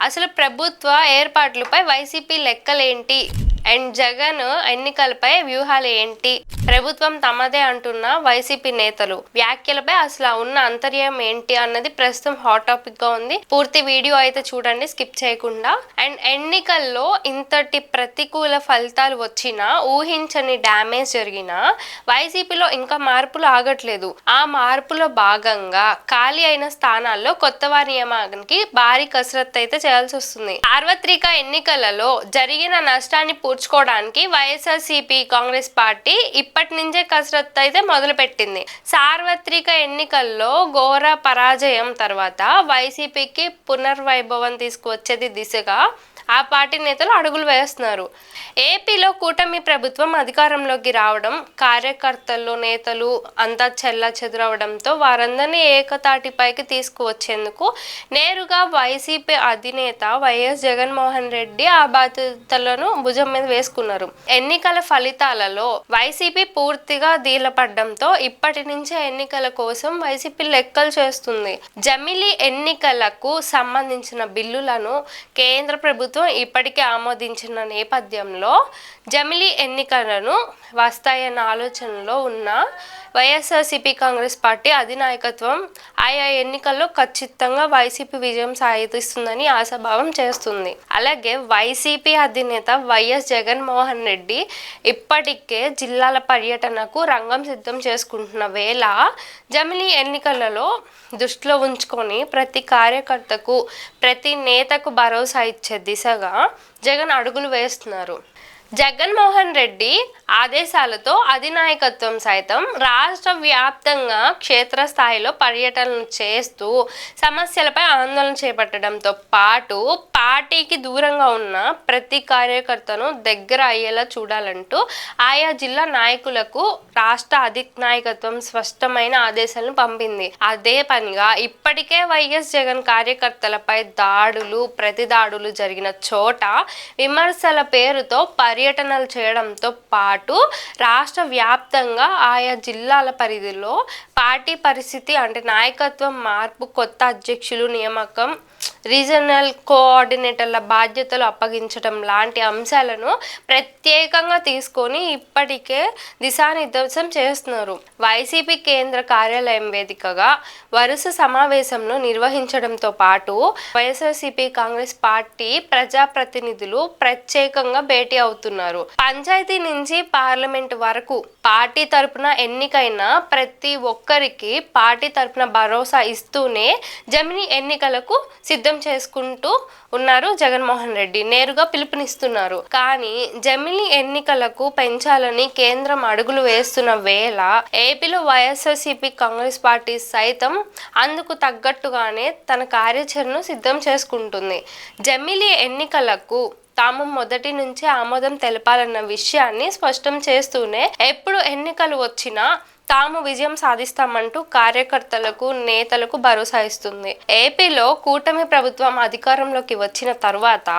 అసలు ప్రభుత్వ ఏర్పాట్లపై వైసీపీ లెక్కలేంటి అండ్ జగన్ ఎన్నికలపై వ్యూహాలు ఏంటి, ప్రభుత్వం తమదే అంటున్న వైసీపీ నేతలు వ్యాఖ్యలపై అసలు ఉన్న అంతర్యం ఏంటి అన్నది ప్రస్తుతం హాట్ టాపిక్ గా ఉంది. పూర్తి వీడియో అయితే చూడండి స్కిప్ చేయకుండా. అండ్ ఎన్నికల్లో ఇంతటి ప్రతికూల ఫలితాలు వచ్చినా, ఊహించని డ్యామేజ్ జరిగినా వైసీపీలో ఇంకా మార్పులు ఆగట్లేదు. ఆ మార్పులో భాగంగా ఖాళీ అయిన స్థానాల్లో కొత్త వారి నియామకానికి భారీ కసరత్తు అయితే చేయాల్సి వస్తుంది. సార్వత్రిక ఎన్నికలలో జరిగిన నష్టాన్ని పూడ్చుకోవడానికి వైఎస్ఆర్సీపీ కాంగ్రెస్ పార్టీ ఇప్పటి నుంచే కసరత్తు అయితే మొదలు పెట్టింది. సార్వత్రిక ఎన్నికల్లో ఘోర పరాజయం తర్వాత వైసీపీకి పునర్వైభవం తీసుకువచ్చేది దిశగా ఆ పార్టీ నేతలు అడుగులు వేస్తున్నారు. ఏపీలో కూటమి ప్రభుత్వం అధికారంలోకి రావడం, కార్యకర్తలు నేతలు అంతా చెల్లా చెదురవడంతో వారందరినీ ఏకతాటిపైకి తీసుకువచ్చేందుకు నేరుగా వైసీపీ అధినేత వైఎస్ జగన్మోహన్ రెడ్డి ఆ బాధ్యతలను భుజం మీద వేసుకున్నారు. ఎన్నికల ఫలితాలలో వైసీపీ పూర్తిగా దీలపడ్డంతో ఇప్పటి నుంచే ఎన్నికల కోసం వైసీపీ లెక్కలు చేస్తుంది. జమిలీ ఎన్నికలకు సంబంధించిన బిల్లులను కేంద్ర ప్రభుత్వం ఇప్పటికే ఆమోదించిన నేపథ్యంలో జమిలీ ఎన్నికలను వస్తాయన్న ఆలోచనలో ఉన్న వైఎస్ఆర్సీపీ కాంగ్రెస్ పార్టీ అధినాయకత్వం ఆయా ఎన్నికల్లో ఖచ్చితంగా వైసీపీ విజయం సాధిస్తుందని ఆశాభావం చేస్తుంది. అలాగే వైసీపీ అధినేత వైఎస్ జగన్మోహన్ రెడ్డి ఇప్పటికే జిల్లాల పర్యటనకు రంగం సిద్ధం చేసుకుంటున్న వేళ జమిలీ ఎన్నికలలో దృష్టిలో ఉంచుకొని ప్రతి కార్యకర్తకు, ప్రతి నేతకు భరోసా ఇచ్చే దిశగా జగన్ అడుగులు వేస్తున్నారు. జగన్మోహన్ రెడ్డి ఆదేశాలతో అధినాయకత్వం సైతం రాష్ట్ర వ్యాప్తంగా క్షేత్రస్థాయిలో పర్యటనలు చేస్తూ సమస్యలపై ఆందోళన చేపట్టడంతో పాటు పార్టీకి దూరంగా ఉన్న ప్రతి కార్యకర్తను దగ్గర అయ్యేలా చూడాలంటూ ఆయా జిల్లా నాయకులకు రాష్ట్ర అధినాయకత్వం స్పష్టమైన ఆదేశాలను పంపింది. అదే పనిగా ఇప్పటికే వైఎస్ జగన్ కార్యకర్తలపై దాడులు, ప్రతిదాడులు జరిగిన చోట విమర్శల పేరుతో పర్యటనలు చేయడంతో పాటు రాష్ట్ర వ్యాప్తంగా ఆయా జిల్లాల పరిధిలో పార్టీ పరిస్థితి అంటే నాయకత్వం మార్పు, కొత్త అధ్యక్షులు నియామకం, రీజనల్ కోఆర్డినేటర్ల బాధ్యతలు అప్పగించడం లాంటి అంశాలను ప్రత్యేకంగా తీసుకొని ఇప్పటికే దిశానిర్దేశం చేస్తున్నారు. వైసీపీ కేంద్ర కార్యాలయం వేదికగా వరుస సమావేశంలో నిర్వహించడంతో పాటు వైఎస్ఆర్సీపీ కాంగ్రెస్ పార్టీ ప్రజాప్రతినిధులు ప్రత్యేకంగా భేటీ అవుతున్నారు. పంచాయతీ నుంచి పార్లమెంట్ వరకు పార్టీ తరపున ఎన్నికైన ప్రతి ఒక్కరికి పార్టీ తరపున భరోసా ఇస్తూనే జమిలీ ఎన్నికలకు సిద్ధం చేసుకుంటూ ఉన్నారు జగన్మోహన్ రెడ్డి. నేరుగా పిలుపునిస్తున్నారు. కానీ జమిలీ ఎన్నికలకు పెంచాలని కేంద్రం అడుగులు వేస్తున్న వేళ ఏపీలో వైఎస్ఆర్సీపీ కాంగ్రెస్ పార్టీ సైతం అందుకు తగ్గట్టుగానే తన కార్యాచరణను సిద్ధం చేసుకుంటుంది. జమిలీ ఎన్నికలకు తాము మొదటి నుంచి ఆమోదం తెలపాలన్న విషయాన్ని స్పష్టం చేస్తూనే ఎప్పుడు ఎన్నికలు వచ్చినా తాము విజయం సాధిస్తామంటూ కార్యకర్తలకు, నేతలకు భరోసా ఇస్తుంది. ఏపీలో కూటమి ప్రభుత్వం అధికారంలోకి వచ్చిన తర్వాత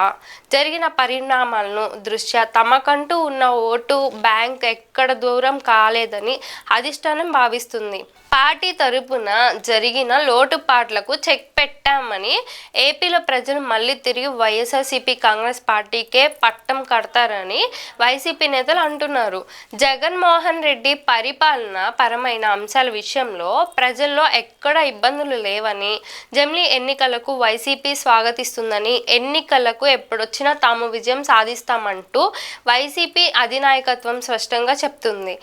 జరిగిన పరిణామాలను దృష్ట్యా తమకంటూ ఉన్న ఓటు బ్యాంక్ ఎక్కడ దూరం కాలేదని అధిష్టానం భావిస్తుంది. పార్టీ తరపున జరిగిన లోటుపాట్లకు చెక్ పెట్టామని ఏపీలో ప్రజలు మళ్ళీ తిరిగి వైఎస్ఆర్సీపీ కాంగ్రెస్ పార్టీకే పట్టం కడతారని వైసీపీ నేతలు అంటున్నారు. జగన్మోహన్ రెడ్డి పరిపాలన పరమైన అంశాల విషయంలో ప్రజల్లో ఎక్కడ ఇబ్బందులు లేవని, జమిలీ ఎన్నికలకు వైసీపీ స్వాగతిస్తుందని, ఎన్నికలకు ఎప్పుడొచ్చినా తాము విజయం సాధిస్తామంటూ వైసీపీ అధినాయకత్వం స్పష్టంగా చెప్తుంది.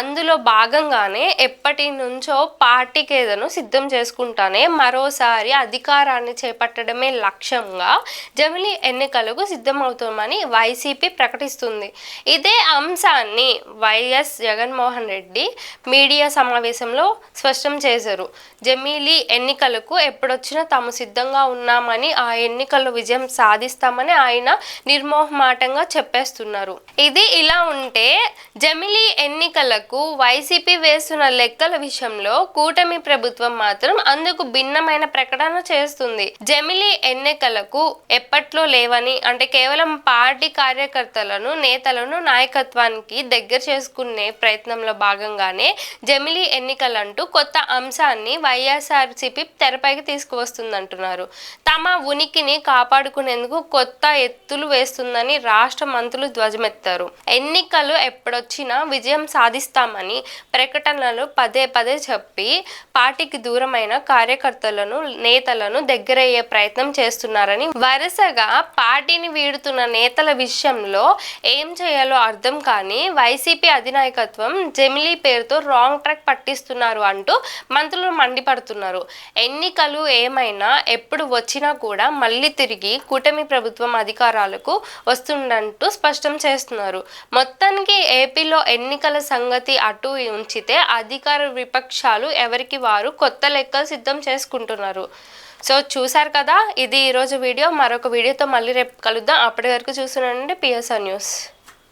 అందులో భాగంగానే ఎప్పటి నుంచో పార్టీకేదను సిద్ధం చేసుకుంటానే మరోసారి అధికారాన్ని చేపట్టడమే లక్ష్యంగా జమిలీ ఎన్నికలకు సిద్ధమవుతామని వైసీపీ ప్రకటిస్తుంది. ఇదే అంశాన్ని వైఎస్ జగన్మోహన్ రెడ్డి మీడియా సమావేశంలో స్పష్టం చేశారు. జమిలీ ఎన్నికలకు ఎప్పుడొచ్చినా తాము సిద్ధంగా ఉన్నామని, ఆ ఎన్నికల్లో విజయం సాధిస్తామని ఆయన నిర్మోహమాటంగా చెప్పేస్తున్నారు. ఇది ఇలా ఉంటే జమిలీ ఎన్నికలకు వైసీపీ వేస్తున్న లెక్కల విషయంలో నేపథ్యంలో కూటమి ప్రభుత్వం మాత్రం అందుకు భిన్నమైన ప్రకటన చేస్తుంది. జమిలీ ఎన్నికలకు ఎప్పట్లో లేవని, అంటే కేవలం పార్టీ కార్యకర్తలను, నేతలను నాయకత్వానికి దగ్గర చేసుకునే ప్రయత్నంలో భాగంగానే జమిలీ ఎన్నికలంటూ కొత్త అంశాన్ని వైఎస్ఆర్సీపీ తెరపైకి తీసుకువస్తుందంటున్నారు. తమ ఉనికిని కాపాడుకునేందుకు కొత్త ఎత్తులు వేస్తుందని రాష్ట్ర మంత్రులు ధ్వజమెత్తారు. ఎన్నికలు ఎప్పుడొచ్చినా విజయం సాధిస్తామని ప్రకటనలు పదే పదే చెప్పి పార్టీకి దూరమైన కార్యకర్తలను, నేతలను దగ్గరయ్యే ప్రయత్నం చేస్తున్నారని, వరుసగా పార్టీని వీడుతున్న నేతల విషయంలో ఏం చేయాలో అర్థం కాని వైసీపీ అధినాయకత్వం జమిలీ పేరుతో రాంగ్ ట్రాక్ పట్టిస్తున్నారు అంటూ మంత్రులు మండిపడుతున్నారు. ఎన్నికలు ఏమైనా ఎప్పుడు వచ్చినా కూడా మళ్ళీ తిరిగి కూటమి ప్రభుత్వం అధికారాలకు వస్తుందంటూ స్పష్టం చేస్తున్నారు. మొత్తానికి ఏపీలో ఎన్నికల సంగతి అటు ఉంచితే అధికార విపక్షాలు ఎవరికి వారు కొత్త లెక్కలు సిద్ధం చేసుకుంటున్నారు. సో చూసారు కదా, ఇది ఈరోజు వీడియో. మరొక వీడియోతో మళ్ళీ రేపు కలుద్దాం. అప్పటి వరకు చూస్తున్నానండి పిఎస్ఆర్ న్యూస్.